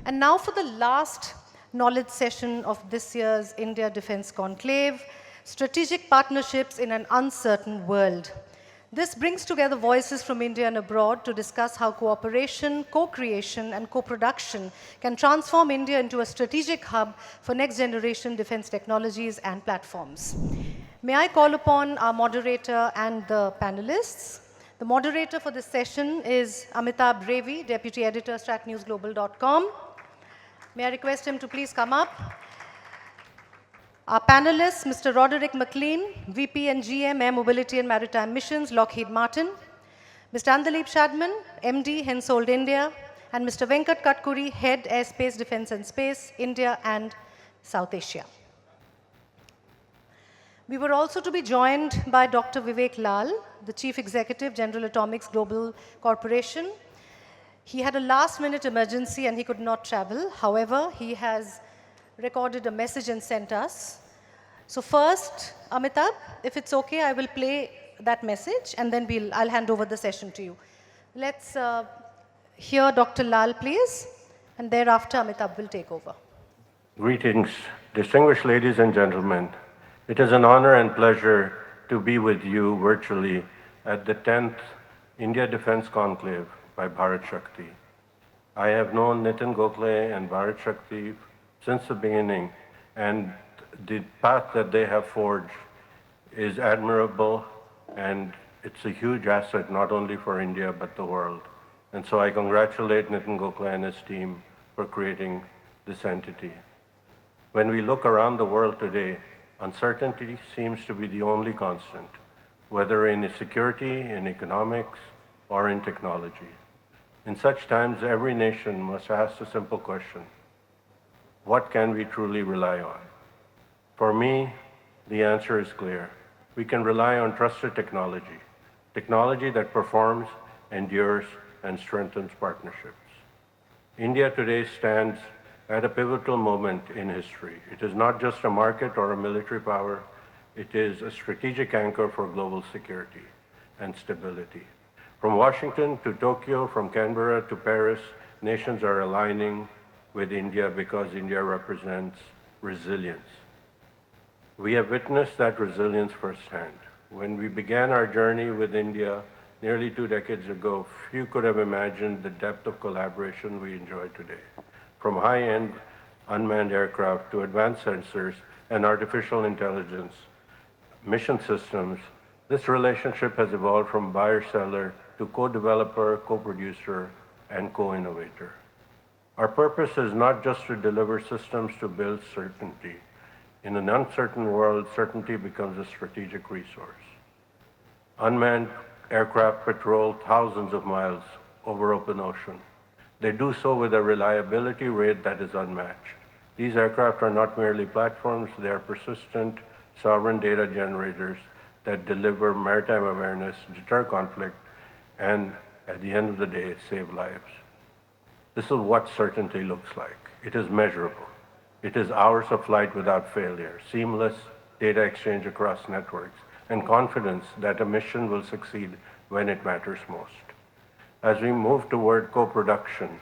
And now for the last knowledge session of this year's India Defence Conclave, Strategic Partnerships in an Uncertain World. This brings together voices from India and abroad to discuss how cooperation, co-creation, and co-production can transform India into a strategic hub for next-generation defense technologies and platforms. May I call upon our moderator and the panelists. The moderator for this session is Amitabh Revi, Deputy Editor, StratNewsGlobal.com. May I request him to please come up? Our panelists, Mr. Roderick McLean, VP and GM, Air Mobility and Maritime Missions, Lockheed Martin, Mr. Andleeb Shadman, MD, Hensoldt India, and Mr. Venkat Katkuri, Head, Airspace, Defense and Space, India and South Asia. We were also to be joined by Dr. Vivek Lall, the Chief Executive, General Atomics Global Corporation. He had a last-minute emergency and he could not travel. However, he has recorded a message and sent us. So first, Amitabh, if it's okay, I will play that message and then I'll hand over the session to you. Let's hear Dr. Lall, please, and thereafter Amitabh will take over. Greetings, distinguished ladies and gentlemen. It is an honor and pleasure to be with you virtually at the 10th India Defence Conclave by Bharat Shakti. I have known Nitin Gokhale and Bharat Shakti since the beginning, and the path that they have forged is admirable, and it's a huge asset not only for India but the world. And so I congratulate Nitin Gokhale and his team for creating this entity. When we look around the world today, uncertainty seems to be the only constant, whether in security, in economics, or in technology. In such times, every nation must ask a simple question: what can we truly rely on? For me, the answer is clear. We can rely on trusted technology, technology that performs, endures, and strengthens partnerships. India today stands at a pivotal moment in history. It is not just a market or a military power, it is a strategic anchor for global security and stability. From Washington to Tokyo, from Canberra to Paris, nations are aligning with India because India represents resilience. We have witnessed that resilience firsthand. When we began our journey with India nearly 2 decades ago, few could have imagined the depth of collaboration we enjoy today. From high-end unmanned aircraft to advanced sensors and artificial intelligence mission systems, this relationship has evolved from buyer-seller to co-developer, co-producer, and co-innovator. Our purpose is not just to deliver systems to build certainty. In an uncertain world, certainty becomes a strategic resource. Unmanned aircraft patrol thousands of miles over open ocean. They do so with a reliability rate that is unmatched. These aircraft are not merely platforms, they are persistent, sovereign data generators that deliver maritime awareness, deter conflict, and at the end of the day, save lives. This is what certainty looks like. It is measurable. It is hours of flight without failure, seamless data exchange across networks, and confidence that a mission will succeed when it matters most. As we move toward co-production,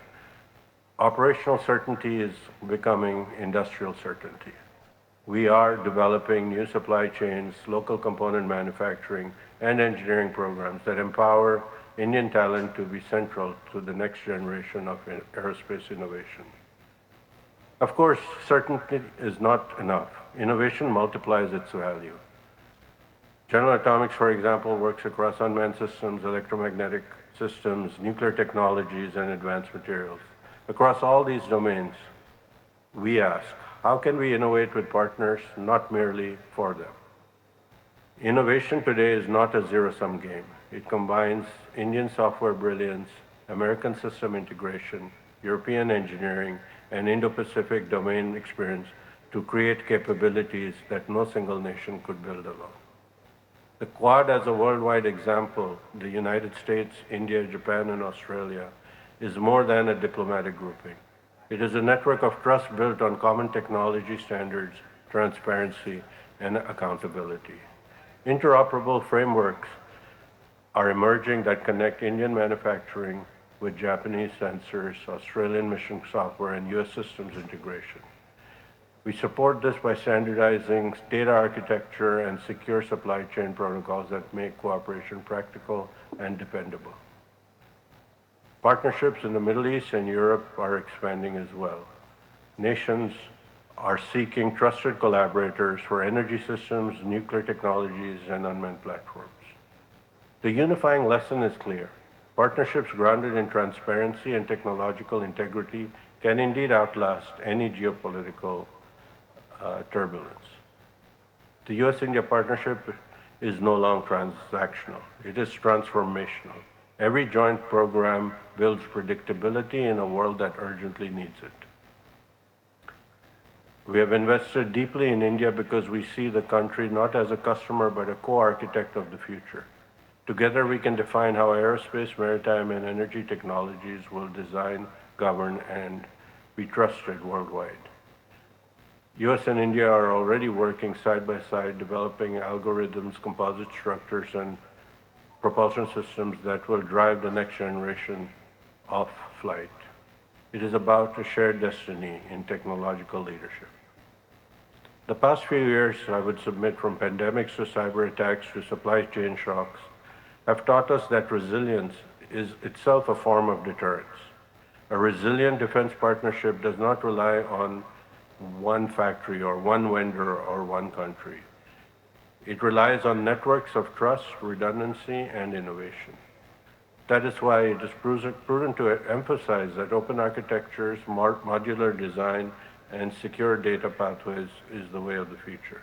operational certainty is becoming industrial certainty. We are developing new supply chains, local component manufacturing, and engineering programs that empower Indian talent to be central to the next generation of aerospace innovation. Of course, certainty is not enough. Innovation multiplies its value. General Atomics, for example, works across unmanned systems, electromagnetic systems, nuclear technologies, and advanced materials. Across all these domains, we ask, how can we innovate with partners, not merely for them? Innovation today is not a zero-sum game. It combines Indian software brilliance, American system integration, European engineering, and Indo-Pacific domain experience to create capabilities that no single nation could build alone. The Quad as a worldwide example, the United States, India, Japan, and Australia, is more than a diplomatic grouping. It is a network of trust built on common technology standards, transparency, and accountability. Interoperable frameworks are emerging that connect Indian manufacturing, with Japanese sensors, Australian mission software, and US systems integration. We support this by standardizing data architecture and secure supply chain protocols that make cooperation practical and dependable. Partnerships in the Middle East and Europe are expanding as well. Nations are seeking trusted collaborators for energy systems, nuclear technologies, and unmanned platforms. The unifying lesson is clear. Partnerships grounded in transparency and technological integrity can indeed outlast any geopolitical turbulence. The US-India partnership is no longer transactional. It is transformational. Every joint program builds predictability in a world that urgently needs it. We have invested deeply in India because we see the country not as a customer but a co-architect of the future. Together we can define how aerospace, maritime, and energy technologies will design, govern, and be trusted worldwide. US and India are already working side by side, developing algorithms, composite structures, and propulsion systems that will drive the next generation of flight. It is about a shared destiny in technological leadership. The past few years, I would submit, from pandemics to cyber attacks to supply chain shocks, have taught us that resilience is itself a form of deterrence. A resilient defense partnership does not rely on one factory or one vendor or one country. It relies on networks of trust, redundancy, and innovation. That is why it is prudent to emphasize that open architectures, modular design, and secure data pathways is the way of the future.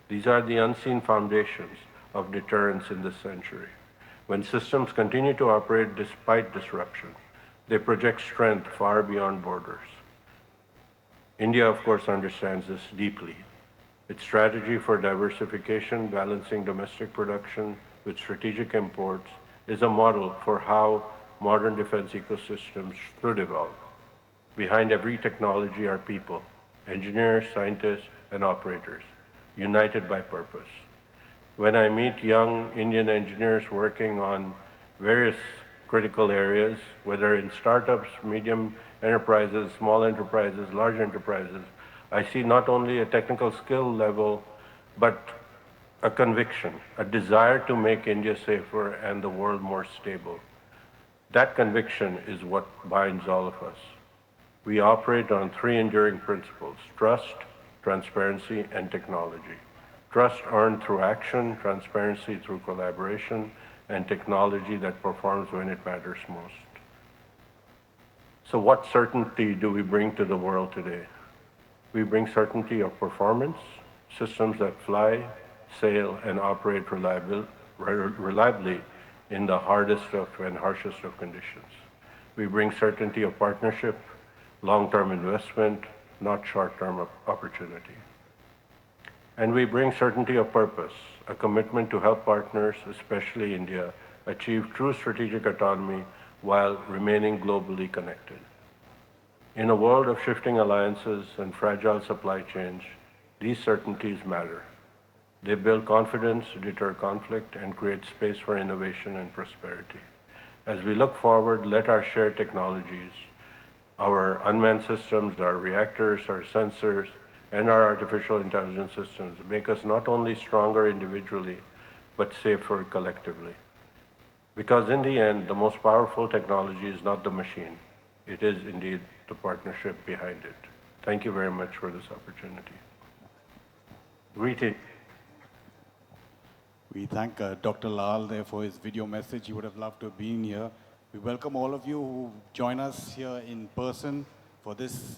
These are the unseen foundations of deterrence in this century. When systems continue to operate despite disruption, they project strength far beyond borders. India, of course, understands this deeply. Its strategy for diversification, balancing domestic production with strategic imports, is a model for how modern defense ecosystems should evolve. Behind every technology are people, engineers, scientists, and operators, united by purpose. When I meet young Indian engineers working on various critical areas, whether in startups, medium enterprises, small enterprises, large enterprises, I see not only a technical skill level, but a conviction, a desire to make India safer and the world more stable. That conviction is what binds all of us. We operate on three enduring principles: trust, transparency, and technology. Trust earned through action, transparency through collaboration, and technology that performs when it matters most. So what certainty do we bring to the world today? We bring certainty of performance, systems that fly, sail, and operate reliably in the hardest and harshest of conditions. We bring certainty of partnership, long-term investment, not short-term opportunity. And we bring certainty of purpose, a commitment to help partners, especially India, achieve true strategic autonomy while remaining globally connected. In a world of shifting alliances and fragile supply chains, these certainties matter. They build confidence, deter conflict, and create space for innovation and prosperity. As we look forward, let our shared technologies, our unmanned systems, our reactors, our sensors, and our artificial intelligence systems make us not only stronger individually, but safer collectively. Because in the end, the most powerful technology is not the machine. It is indeed the partnership behind it. Thank you very much for this opportunity. Greeting. We thank Dr. Lall there for his video message. He would have loved to have been here. We welcome all of you who join us here in person for this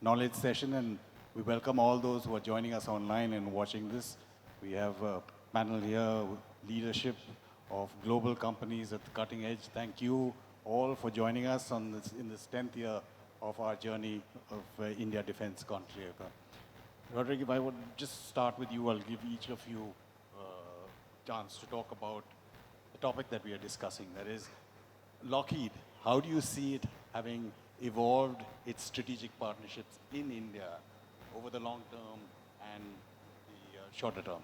knowledge session, and we welcome all those who are joining us online and watching this. We have a panel here, leadership of global companies at the cutting edge. Thank you all for joining us on this, in this 10th year of our journey of India Defense Conclave. Roderick, if I would just start with you, I'll give each of you a chance to talk about the topic that we are discussing. That is, Lockheed, how do you see it having evolved its strategic partnerships in India over the long term and the shorter term?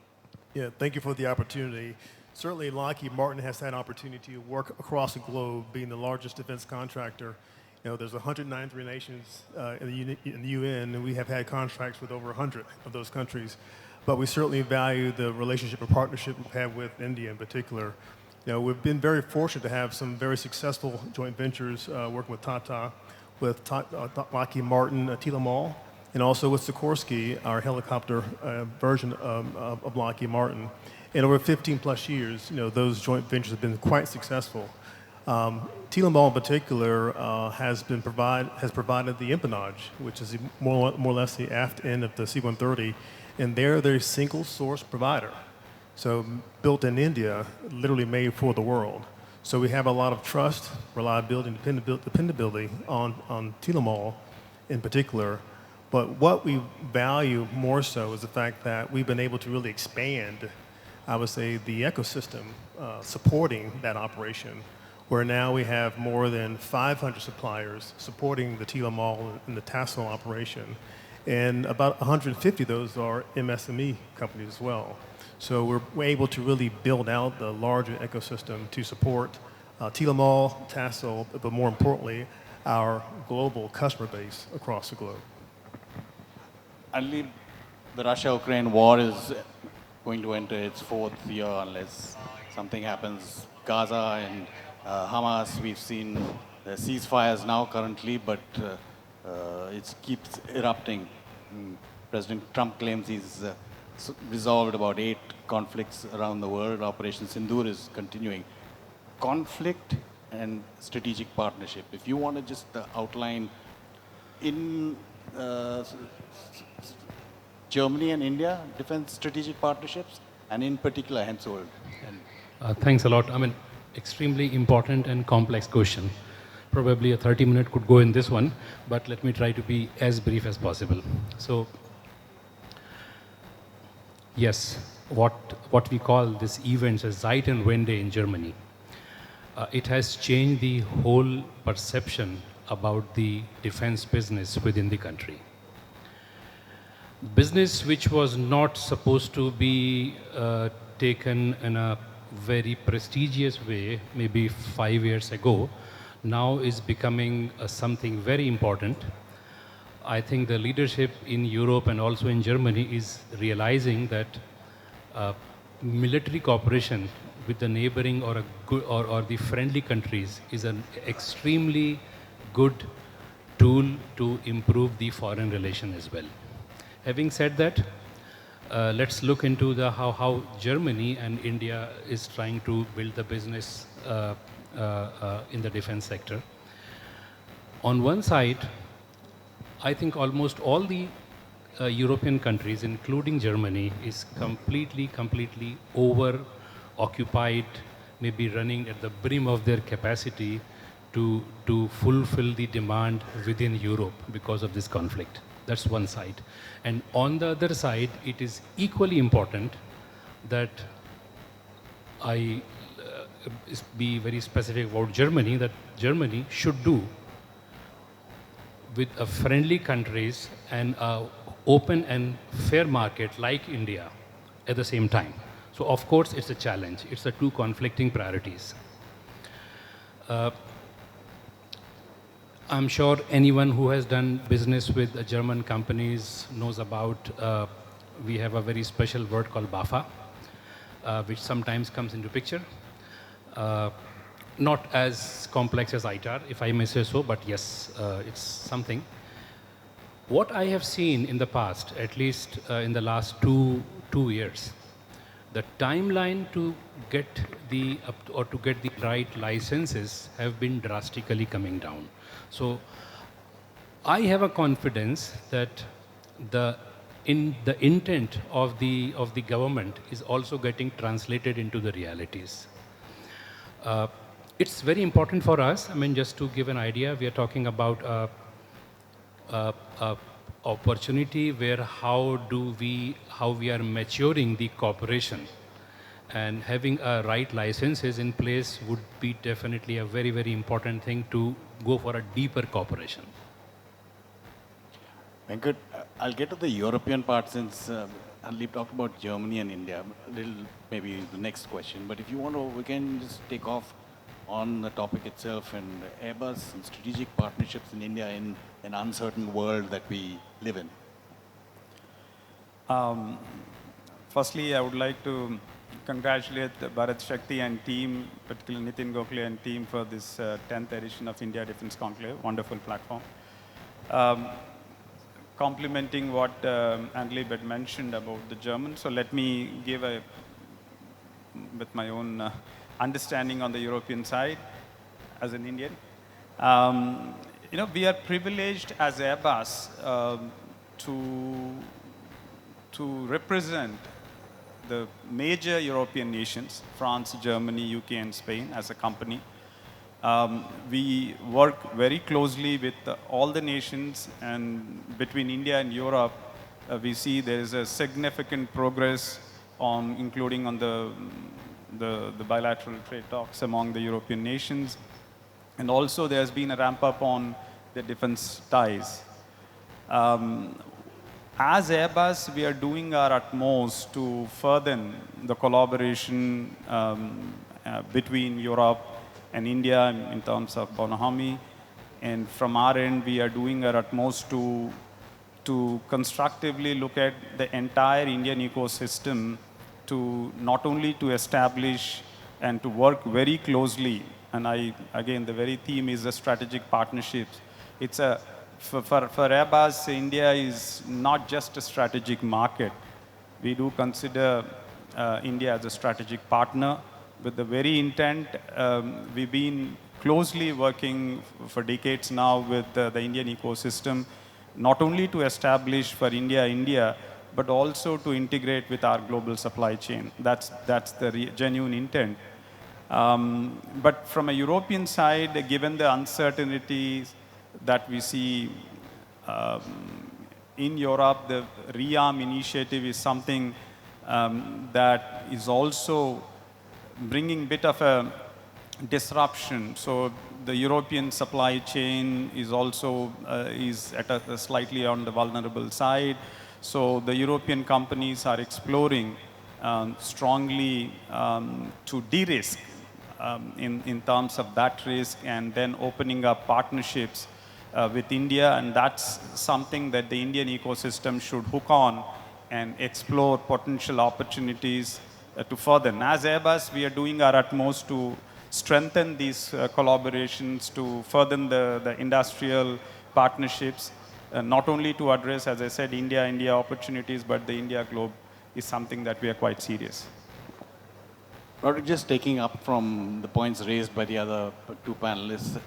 Yeah, thank you for the opportunity. Certainly, Lockheed Martin has had an opportunity to work across the globe, being the largest defense contractor. There's 193 nations in the UN, and we have had contracts with over 100 of those countries. But we certainly value the relationship and partnership we've had with India in particular. We've been very fortunate to have some very successful joint ventures working with Tata, with Lockheed Martin, Lall, and also with Sikorsky, our helicopter version of Lockheed Martin. And over 15 plus years, those joint ventures have been quite successful. Lall in particular has provided the empennage, which is more or less the aft end of the C-130, and they're a single source provider. So built in India, literally made for the world. So we have a lot of trust, reliability, and dependability on Lall in particular. But what we value more so is the fact that we've been able to really expand, I would say, the ecosystem supporting that operation, where now we have more than 500 suppliers supporting the Lall and the Tassel operation. And about 150 of those are MSME companies as well. So we're able to really build out the larger ecosystem to support Lall, Tassel, but more importantly, our global customer base across the globe. Andleeb, the Russia-Ukraine war is going to enter its fourth year unless something happens. Gaza and Hamas, we've seen the ceasefires now currently, but it keeps erupting. President Trump claims he's resolved about 8 conflicts around the world. Operation Sindoor is continuing. Conflict and strategic partnership. If you want to just outline in Germany and India defense strategic partnerships, and in particular Hensoldt. Thanks a lot. Extremely important and complex question. Probably a 30-minute could go in this one, but let me try to be as brief as possible. So, yes, what we call this event as Zeitenwende in Germany, it has changed the whole perception about the defense business within the country. Business which was not supposed to be taken in a very prestigious way, maybe 5 years ago, now is becoming something very important. I think the leadership in Europe and also in Germany is realizing that military cooperation with the neighboring or the friendly countries is an extremely good tool to improve the foreign relation as well. Having said that, let's look into how Germany and India is trying to build the business in the defense sector. On one side, I think almost all the European countries, including Germany, is completely over-occupied, maybe running at the brim of their capacity to fulfill the demand within Europe because of this conflict. That's one side. And on the other side, it is equally important that I be very specific about Germany, that Germany should do with a friendly countries and an open and fair market like India at the same time. So of course it's a challenge. It's the two conflicting priorities. I'm sure anyone who has done business with German companies knows about, we have a very special word called BAFA, which sometimes comes into picture. Not as complex as ITAR, if I may say so, but yes, it's something. What I have seen in the past, at least in the last two years, the timeline to get the right licenses have been drastically coming down. So I have a confidence that the intent of the government is also getting translated into the realities. It's very important for us. Just to give an idea, we are talking about a opportunity where how we are maturing the cooperation, and having a right licenses in place would be definitely a very, very important thing to go for a deeper cooperation. Venkat, I'll get to the European part since Andleeb talked about Germany and India. A little, maybe the next question. But if you want to, we can just take off on the topic itself and Airbus and strategic partnerships in India in an uncertain world that we live in. Firstly, I would like to congratulate the Bharat Shakti and team, particularly Nitin Gokhale and team for this 10th edition of India Defense Conclave. Wonderful platform. Complementing what Andleeb had mentioned about the Germans, so let me give with my own understanding on the European side as an Indian. We are privileged as Airbus to represent the major European nations, France, Germany, UK, and Spain as a company. We work very closely with all the nations, and between India and Europe, we see there is a significant progress including on the bilateral trade talks among the European nations. And also there's been a ramp up on the defense ties. As Airbus, we are doing our utmost to further the collaboration between Europe and India in terms of autonomy. And from our end, we are doing our utmost to constructively look at the entire Indian ecosystem to not only to establish and to work very closely. And again, the very theme is the strategic partnerships. It's for Airbus, India is not just a strategic market. We do consider India as a strategic partner. With the very intent, we've been closely working for decades now with the Indian ecosystem, not only to establish for India, but also to integrate with our global supply chain. That's the genuine intent. But from a European side, given the uncertainties that we see in Europe, the ReArm initiative is something that is also bringing a bit of a disruption. So the European supply chain is also is at a slightly on the vulnerable side. So the European companies are exploring strongly to de-risk in terms of that risk, and then opening up partnerships with India. And that's something that the Indian ecosystem should hook on and explore potential opportunities to further. And as Airbus, we are doing our utmost to strengthen these collaborations, to further the industrial partnerships, not only to address, as I said, India opportunities, but the India globe is something that we are quite serious. Roderick, just taking up from the points raised by the other two panelists,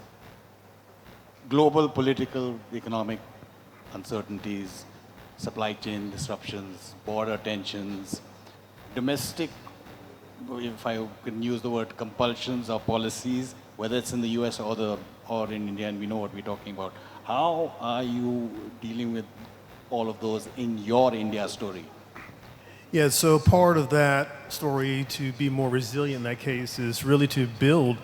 global political, economic uncertainties, supply chain disruptions, border tensions, domestic, if I can use the word, compulsions or policies, whether it's in the US or in India, and we know what we're talking about. How are you dealing with all of those in your India story? Yeah, so part of that story to be more resilient in that case is really to build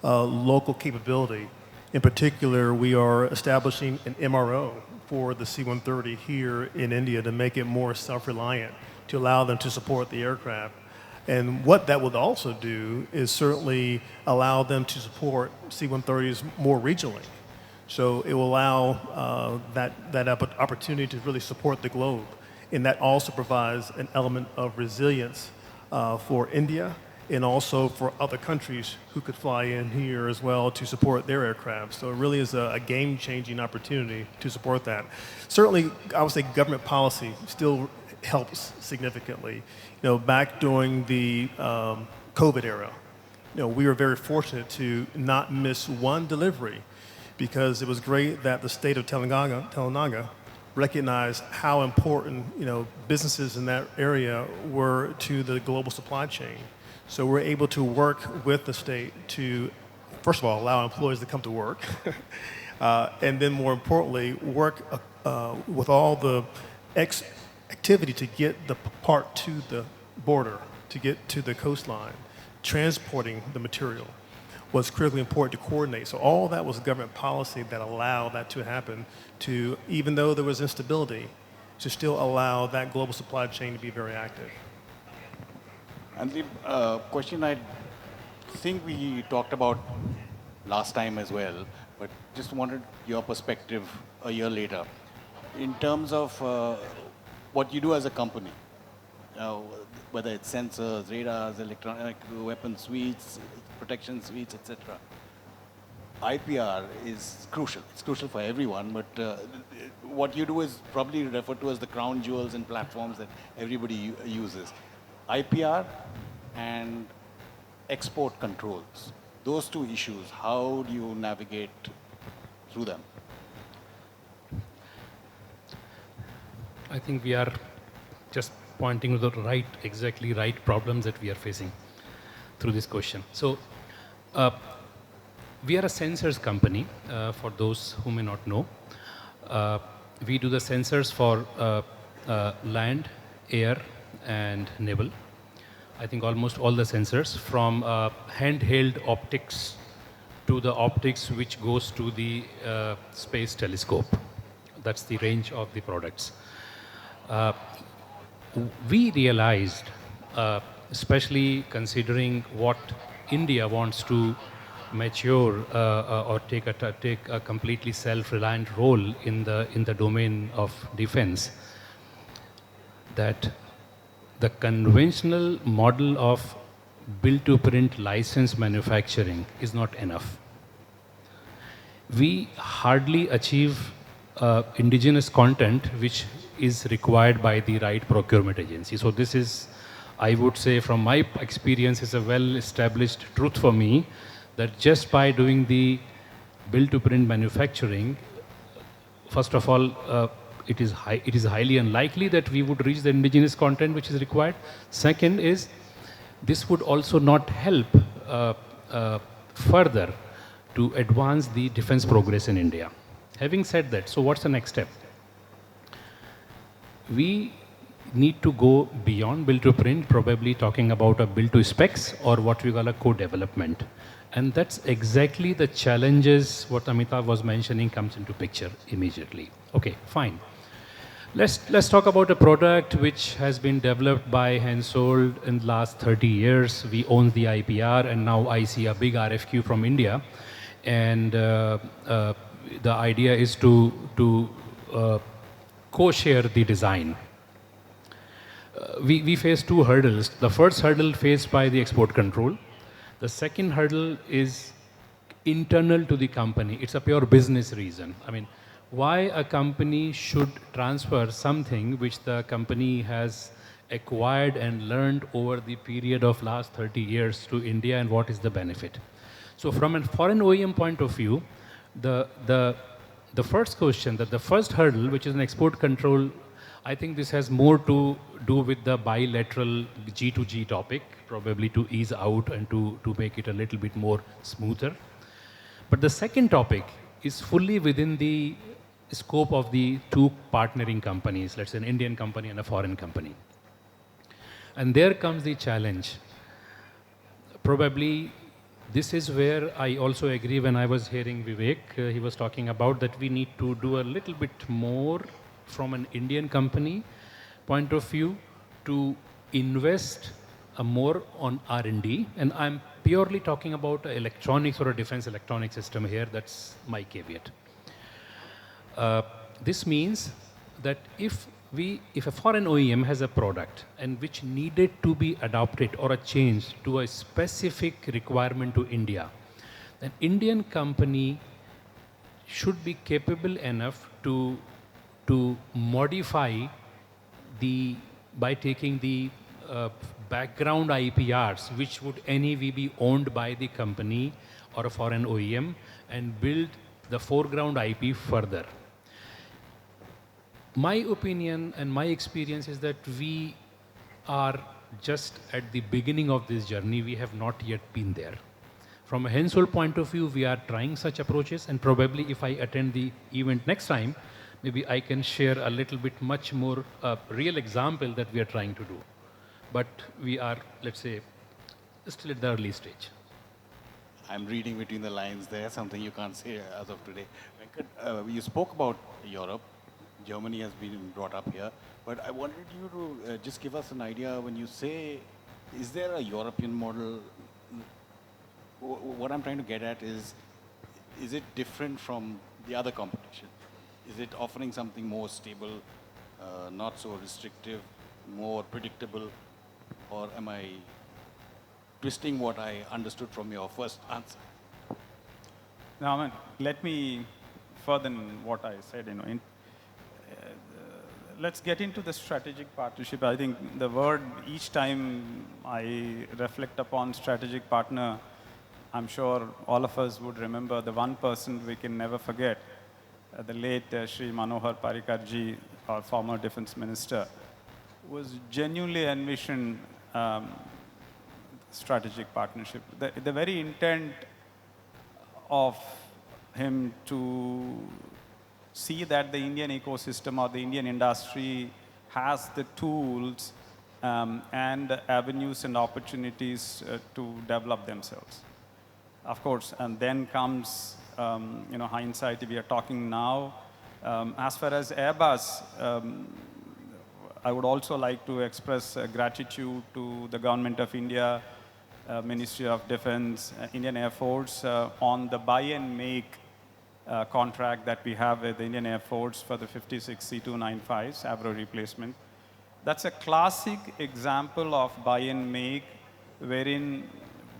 local capability. In particular, we are establishing an MRO for the C-130 here in India to make it more self-reliant, to allow them to support the aircraft. And what that would also do is certainly allow them to support C-130s more regionally. So it will allow that opportunity to really support the globe. And that also provides an element of resilience for India and also for other countries who could fly in here as well to support their aircraft. So it really is a game-changing opportunity to support that. Certainly, I would say government policy still helps significantly. Back during the COVID era, we were very fortunate to not miss one delivery, because it was great that the state of Telangana recognized how important businesses in that area were to the global supply chain. So we're able to work with the state to, first of all, allow employees to come to work, and then more importantly, work with all the activity to get the part to the border, to get to the coastline, transporting the material was critically important to coordinate. So all that was government policy that allowed that to happen, to, even though there was instability, to still allow that global supply chain to be very active. And the question I think we talked about last time as well, but just wanted your perspective a year later in terms of what you do as a company, whether it's sensors, radars, electronic weapon suites, protection suites, etc. IPR is crucial. It's crucial for everyone, but what you do is probably referred to as the crown jewels and platforms that everybody uses. IPR and export controls. Those two issues, how do you navigate through them? I think we are just pointing to the exactly right problems that we are facing through this question. So, we are a sensors company, for those who may not know. We do the sensors for land, air, and naval. I think almost all the sensors, from handheld optics to the optics which goes to the space telescope. That's the range of the products. We realized, especially considering what India wants to mature or take a completely self-reliant role in the domain of defense, that the conventional model of build-to-print license manufacturing is not enough. We hardly achieve indigenous content which is required by the right procurement agency. So this is, I would say, from my experience, is a well-established truth for me, that just by doing the build-to-print manufacturing, first of all, it is highly unlikely that we would reach the indigenous content which is required. Second is, this would also not help further to advance the defense progress in India. Having said that, so what's the next step? We need to go beyond build-to-print, probably talking about a build-to-specs or what we call a co-development. And that's exactly the challenges what Amitabh was mentioning comes into picture immediately. Okay, fine. Let's talk about a product which has been developed by Hensoldt in the last 30 years. We own the IPR, and now I see a big RFQ from India. And the idea is to co-share the design. We face two hurdles. The first hurdle faced by the export control. The second hurdle is internal to the company. It's a pure business reason. I mean, why a company should transfer something which the company has acquired and learned over the period of last 30 years to India, and what is the benefit? So from a foreign OEM point of view, the first question, that the first hurdle, which is an export control, I think this has more to do with the bilateral G2G topic, probably to ease out and to make it a little bit more smoother. But the second topic is fully within the scope of the two partnering companies, let's say an Indian company and a foreign company. And there comes the challenge. Probably this is where I also agree when I was hearing Vivek, he was talking about that we need to do a little bit more from an Indian company point of view to invest more on R&D. And I'm purely talking about electronics or a defense electronic system here. That's my caveat. This means that if a foreign OEM has a product and which needed to be adopted or a change to a specific requirement to India, an Indian company should be capable enough to modify by taking the background IPRs, which would anyway be owned by the company or a foreign OEM, and build the foreground IP further. My opinion and my experience is that we are just at the beginning of this journey. We have not yet been there. From a Hensoldt point of view, we are trying such approaches, and probably if I attend the event next time, maybe I can share a little bit much more real example that we are trying to do. But we are, let's say, still at the early stage. I'm reading between the lines there, something you can't say as of today. Venkat, you spoke about Europe. Germany has been brought up here. But I wanted you to just give us an idea when you say, is there a European model? What I'm trying to get at is it different from the other competition? Is it offering something more stable, not so restrictive, more predictable? Or am I twisting what I understood from your first answer? Now, let me further what I said. Let's get into the strategic partnership. I think the word, each time I reflect upon strategic partner, I'm sure all of us would remember the one person we can never forget, the late Shri Manohar Parikarji, our former defense minister, was genuinely envisioned strategic partnership. The very intent of him to see that the Indian ecosystem or the Indian industry has the tools and avenues and opportunities to develop themselves. Of course, and then comes hindsight. We are talking now. As far as Airbus, I would also like to express gratitude to the Government of India, Ministry of Defense, Indian Air Force on the buy and make contract that we have with the Indian Air Force for the 56 C295s, Avro replacement. That's a classic example of buy and make, wherein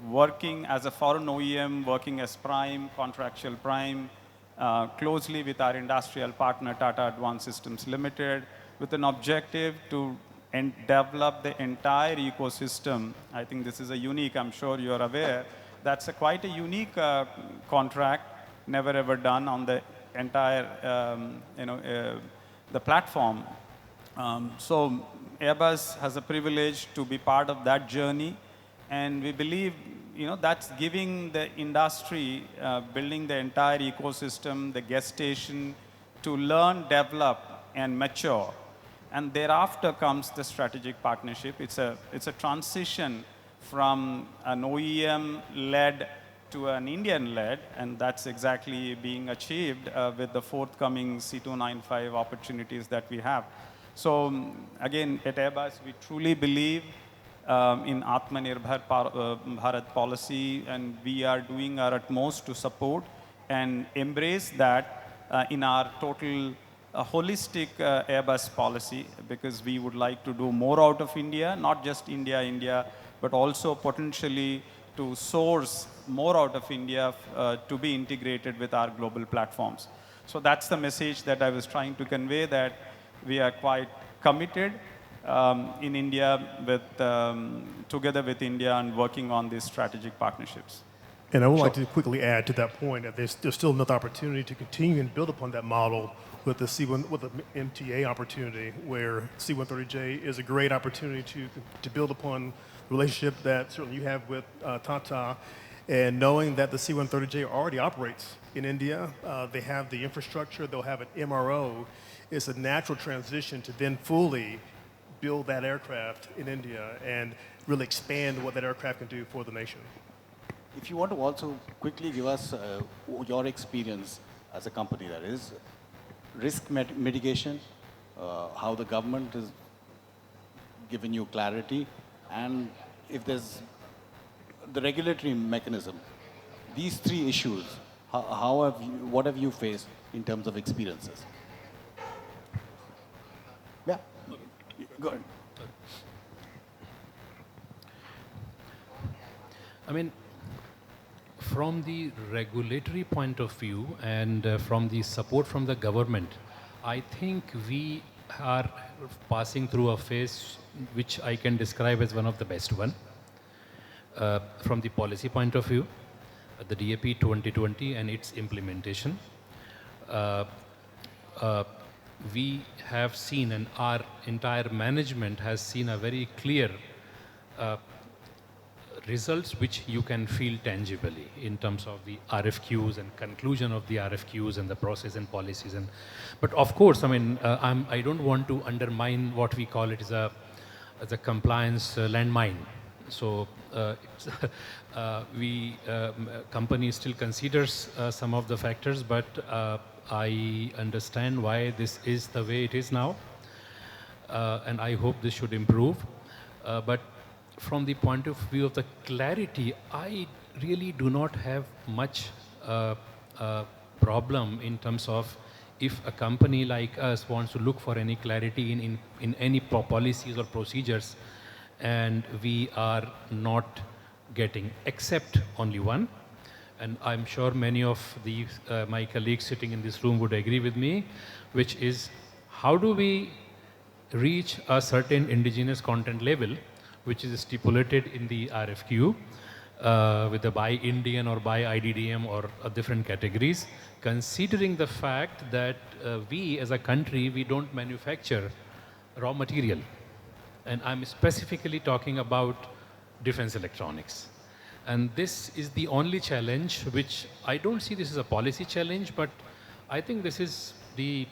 working as a foreign OEM, working as prime, contractual prime, closely with our industrial partner, Tata Advanced Systems Limited, with an objective to develop the entire ecosystem. I think this is a unique, I'm sure you're aware, that's quite a unique contract, never ever done on the entire, the platform. So Airbus has a privilege to be part of that journey, and we believe, that's giving the industry, building the entire ecosystem, the gestation, to learn, develop, and mature. And thereafter comes the strategic partnership. It's a transition from an OEM-led to an Indian-led, and that's exactly being achieved with the forthcoming C295 opportunities that we have. So again, at Airbus, we truly believe in Atmanirbhar Bharat policy, and we are doing our utmost to support and embrace that in our total holistic Airbus policy, because we would like to do more out of India, not just India, but also potentially to source more out of India to be integrated with our global platforms. So that's the message that I was trying to convey, that we are quite committed in India with, together with India, and working on these strategic partnerships. And I would like to quickly add to that point that there's still another opportunity to continue and build upon that model with the MTA opportunity, where C-130J is a great opportunity to build upon the relationship that certainly you have with Tata, and knowing that the C-130J already operates in India, they have the infrastructure, they'll have an MRO. It's a natural transition to then fully build that aircraft in India and really expand what that aircraft can do for the nation. If you want to also quickly give us your experience as a company, that is, risk mitigation, how the government has given you clarity, and if there's the regulatory mechanism, these three issues, what have you faced in terms of experiences? Yeah, go ahead. I mean, from the regulatory point of view and from the support from the government, I think we are passing through a phase which I can describe as one of the best one. From the policy point of view, the DAP 2020 and its implementation, we have seen, and our entire management has seen, a very clear results which you can feel tangibly in terms of the RFQs and conclusion of the RFQs and the process and policies. But of course, I mean, I don't want to undermine what we call it as a compliance landmine. So company still considers some of the factors, but I understand why this is the way it is now, and I hope this should improve. But from the point of view of the clarity, I really do not have much problem in terms of if a company like us wants to look for any clarity in any policies or procedures, and we are not getting, except only one. And I'm sure many of my colleagues sitting in this room would agree with me, which is how do we reach a certain indigenous content level, which is stipulated in the RFQ with the by Indian or by IDDM or different categories, considering the fact that we as a country, we don't manufacture raw material. And I'm specifically talking about defense electronics. And this is the only challenge, which I don't see this as a policy challenge, but I think this is the,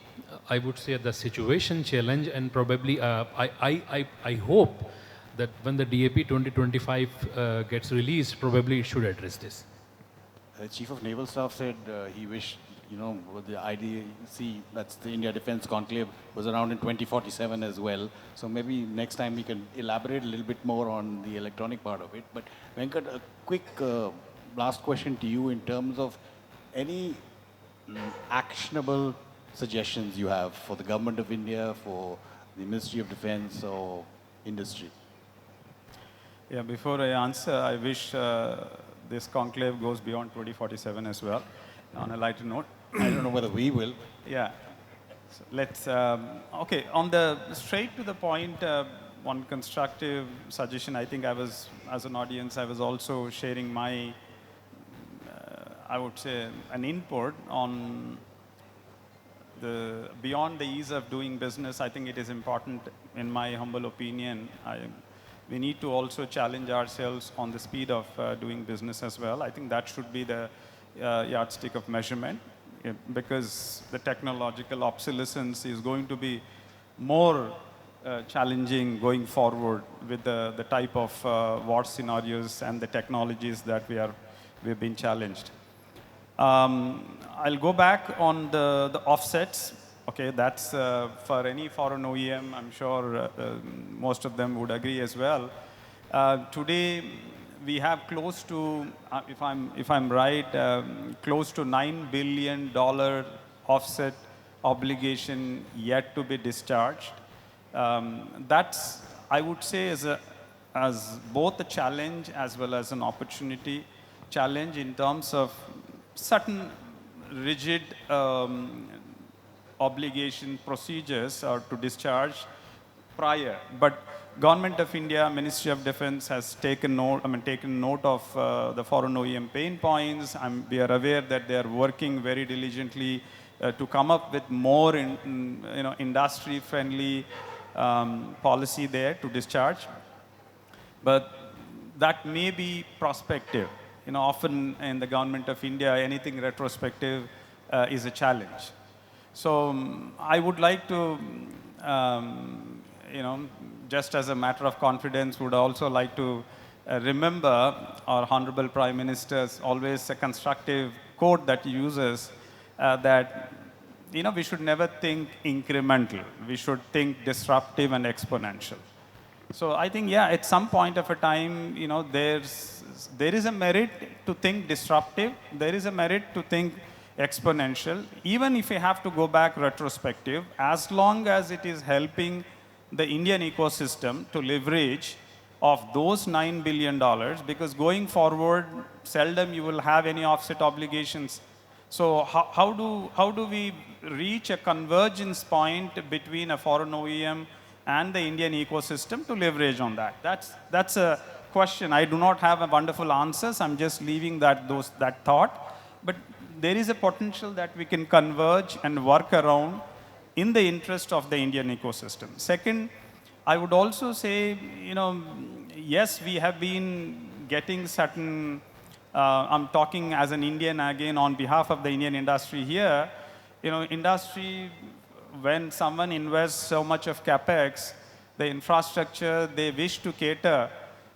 I would say, the situation challenge, and probably I hope that when the DAP 2025 gets released, probably it should address this. Chief of Naval Staff said he wished, with the IDC, that's the India Defense Conclave, was around in 2047 as well. So maybe next time we can elaborate a little bit more on the electronic part of it. But Venkat, a quick last question to you in terms of any actionable suggestions you have for the Government of India, for the Ministry of Defense or industry. Yeah, before I answer, I wish this conclave goes beyond 2047 as well. On a lighter note, I don't know whether we will. Yeah. So let's, okay, on the straight to the point, one constructive suggestion, I think I was, as an audience, I was also sharing my, I would say, an input on the, beyond the ease of doing business. I think it is important, in my humble opinion, we need to also challenge ourselves on the speed of doing business as well. I think that should be the yardstick of measurement, because the technological obsolescence is going to be more challenging going forward with the type of war scenarios and the technologies that we've been challenged. I'll go back on the offsets. Okay, that's for any foreign OEM, I'm sure most of them would agree as well. Today, we have close to, if I'm right, close to $9 billion offset obligation yet to be discharged. That's, I would say, as both a challenge as well as an opportunity. Challenge in terms of certain rigid obligation procedures or to discharge prior, but Government of India, Ministry of Defense has taken note of the foreign OEM pain points. We are aware that they are working very diligently to come up with more industry-friendly policy there to discharge. But that may be prospective. Often in the Government of India, anything retrospective is a challenge. So I would like to, just as a matter of confidence, would also like to remember our Honorable Prime Minister's always a constructive quote that he uses, that we should never think incremental. We should think disruptive and exponential. So I think, yeah, at some point of a time, there is a merit to think disruptive. There is a merit to think exponential. Even if we have to go back retrospective, as long as it is helping the Indian ecosystem to leverage of those $9 billion, because going forward, seldom you will have any offset obligations. So how do we reach a convergence point between a foreign OEM and the Indian ecosystem to leverage on that? That's a question. I do not have a wonderful answers. I'm just leaving that thought. But there is a potential that we can converge and work around in the interest of the Indian ecosystem. Second, I would also say, yes, we have been getting certain, I'm talking as an Indian again on behalf of the Indian industry here, industry, when someone invests so much of capex, the infrastructure they wish to cater,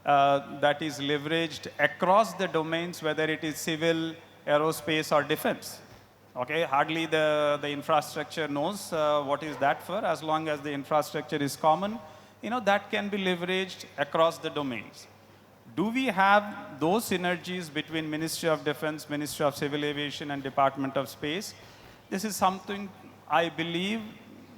that is leveraged across the domains, whether it is civil, aerospace, or defense. Okay, hardly the infrastructure knows what is that for. As long as the infrastructure is common, that can be leveraged across the domains. Do we have those synergies between Ministry of Defense, Ministry of Civil Aviation, and Department of Space? This is something I believe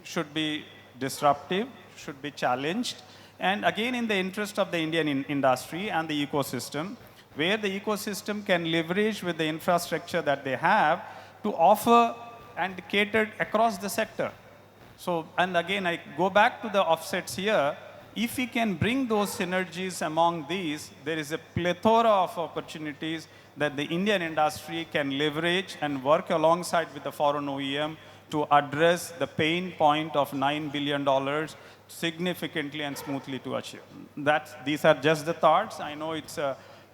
should be disruptive, should be challenged, and again in the interest of the Indian industry and the ecosystem, where the ecosystem can leverage with the infrastructure that they have to offer and cater across the sector. So, and again, I go back to the offsets here. If we can bring those synergies among these, there is a plethora of opportunities that the Indian industry can leverage and work alongside with the foreign OEM to address the pain point of $9 billion significantly and smoothly to achieve. These are just the thoughts. I know it's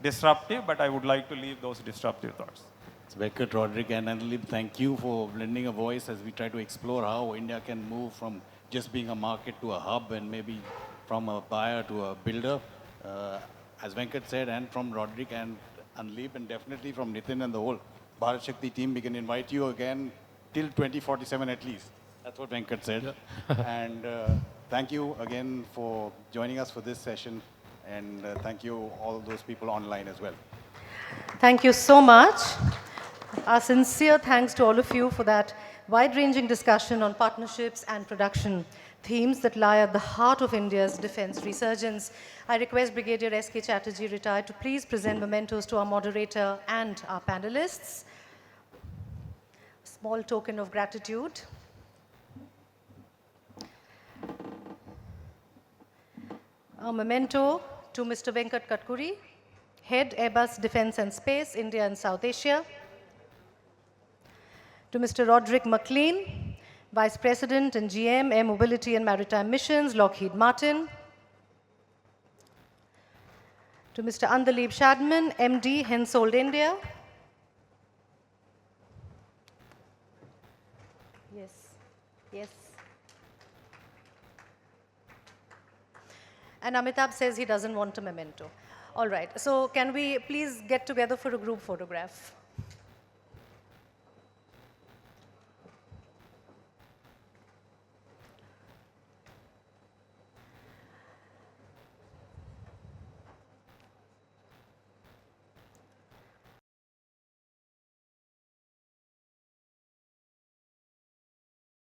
disruptive, but I would like to leave those disruptive thoughts. So Venkat, Roderick, and Andleeb, thank you for lending a voice as we try to explore how India can move from just being a market to a hub and maybe from a buyer to a builder. As Venkat said, and from Roderick and Andleeb, and definitely from Nitin and the whole Bharat Shakti team, we can invite you again till 2047 at least. That's what Venkat said. Yeah. And thank you again for joining us for this session. And thank you all those people online as well. Thank you so much. Our sincere thanks to all of you for that wide-ranging discussion on partnerships and production, themes that lie at the heart of India's defense resurgence. I request Brigadier S.K. Chatterjee, retired, to please present mementos to our moderator and our panelists. A small token of gratitude. A memento to Mr. Venkat Katkuri, Head Airbus Defense and Space, India and South Asia. To Mr. Roderick McLean, Vice President and GM, Air Mobility and Maritime Missions, Lockheed Martin. To Mr. Andleeb Shadman, MD, Hensoldt, India. Yes, yes. And Amitabh says he doesn't want a memento. All right, so can we please get together for a group photograph?